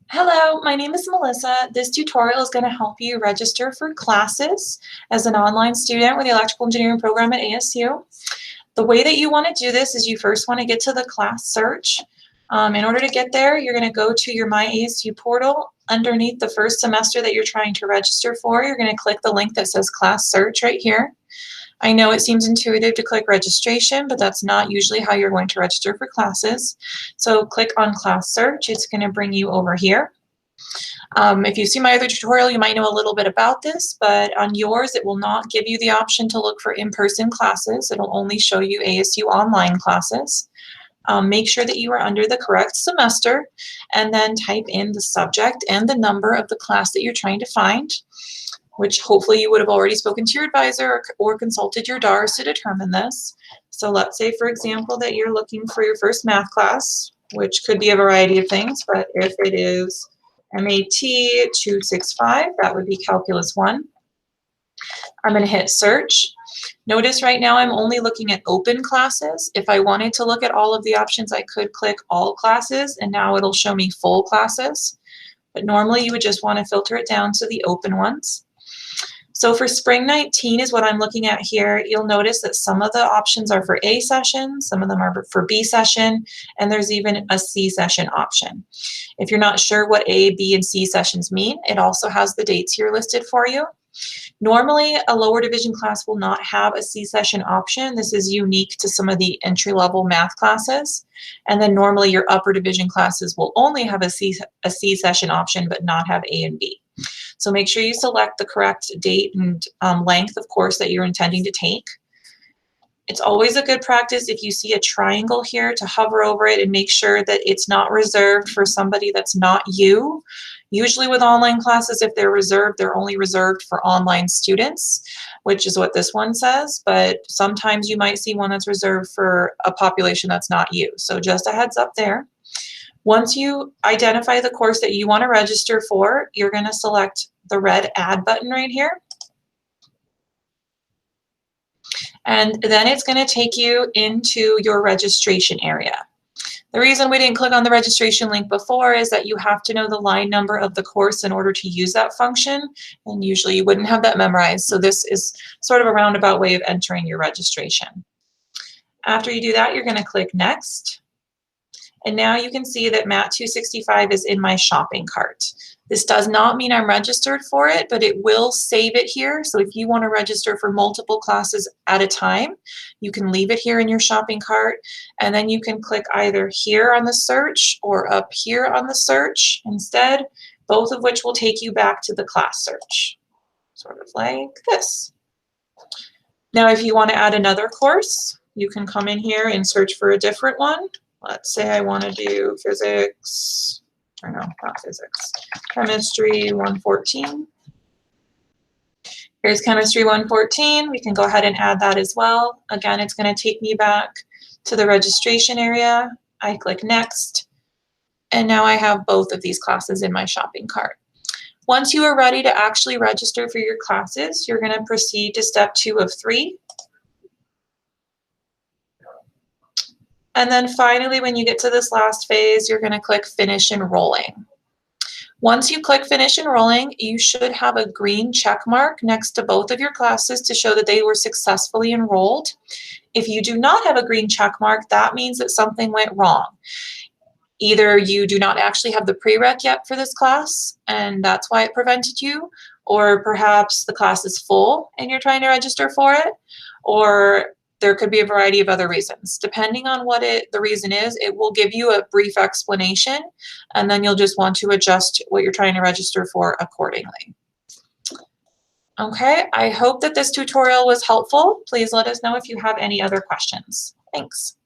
Hello, my name is Melissa. This tutorial is going to help you register for classes as an online student with the electrical engineering program at ASU. The way that you want to do this is you first want to get to the class search. In order to get there, you're going to go to your My ASU portal. Underneath the first semester that you're trying to register for, you're going to click the link that says class search right here. I know it seems intuitive to click registration, but that's not usually how you're going to register for classes. So click on class search. It's going to bring you over here. If you see my other tutorial, you might know a little bit about this, but on yours, it will not give you the option to look for in-person classes. It'll only show you ASU online classes. Make sure that you are under the correct semester, and then type in the subject and the number of the class that you're trying to find, which hopefully you would have already spoken to your advisor or consulted your DARS to determine this. So let's say, for example, that you're looking for your first math class, which could be a variety of things, but if it is MAT 265, that would be Calculus 1. I'm going to hit search. Notice right now I'm only looking at open classes. If I wanted to look at all of the options, I could click all classes, and now it'll show me full classes. But normally you would just want to filter it down to the open ones. So for spring 19 is what I'm looking at here. You'll notice that some of the options are for A session, some of them are for B session, and there's even a C session option. If you're not sure what A, B, and C sessions mean, it also has the dates here listed for you. Normally, a lower division class will not have a C session option. This is unique to some of the entry-level math classes. And then normally your upper division classes will only have a C session option, but not have A and B. So make sure you select the correct date and length of course that you're intending to take. It's always a good practice if you see a triangle here to hover over it and make sure that it's not reserved for somebody that's not you. Usually with online classes, if they're reserved, they're only reserved for online students, which is what this one says, but sometimes you might see one that's reserved for a population that's not you. So just a heads up there. Once you identify the course that you want to register for, you're going to select the red Add button right here. And then it's going to take you into your registration area. The reason we didn't click on the registration link before is that you have to know the line number of the course in order to use that function, and usually you wouldn't have that memorized. So this is sort of a roundabout way of entering your registration. After you do that, you're going to click Next. And now you can see that MAT 265 is in my shopping cart. This does not mean I'm registered for it, but it will save it here. So if you want to register for multiple classes at a time, you can leave it here in your shopping cart, and then you can click either here on the search or up here on the search instead, both of which will take you back to the class search, sort of like this. Now, if you want to add another course, you can come in here and search for a different one. Let's say I want to do physics, or no, not physics, chemistry 114. Here's chemistry 114. We can go ahead and add that as well. Again, it's going to take me back to the registration area. I click Next, and now I have both of these classes in my shopping cart. Once you are ready to actually register for your classes, you're going to proceed to step 2 of 3. And then finally, when you get to this last phase, you're going to click Finish Enrolling. Once you click Finish Enrolling, you should have a green check mark next to both of your classes to show that they were successfully enrolled. If you do not have a green check mark, that means that something went wrong. Either you do not actually have the prereq yet for this class, and that's why it prevented you, or perhaps the class is full and you're trying to register for it, or there could be a variety of other reasons. Depending on what the reason is, it will give you a brief explanation, and then you'll just want to adjust what you're trying to register for accordingly. Okay, I hope that this tutorial was helpful. Please let us know if you have any other questions. Thanks.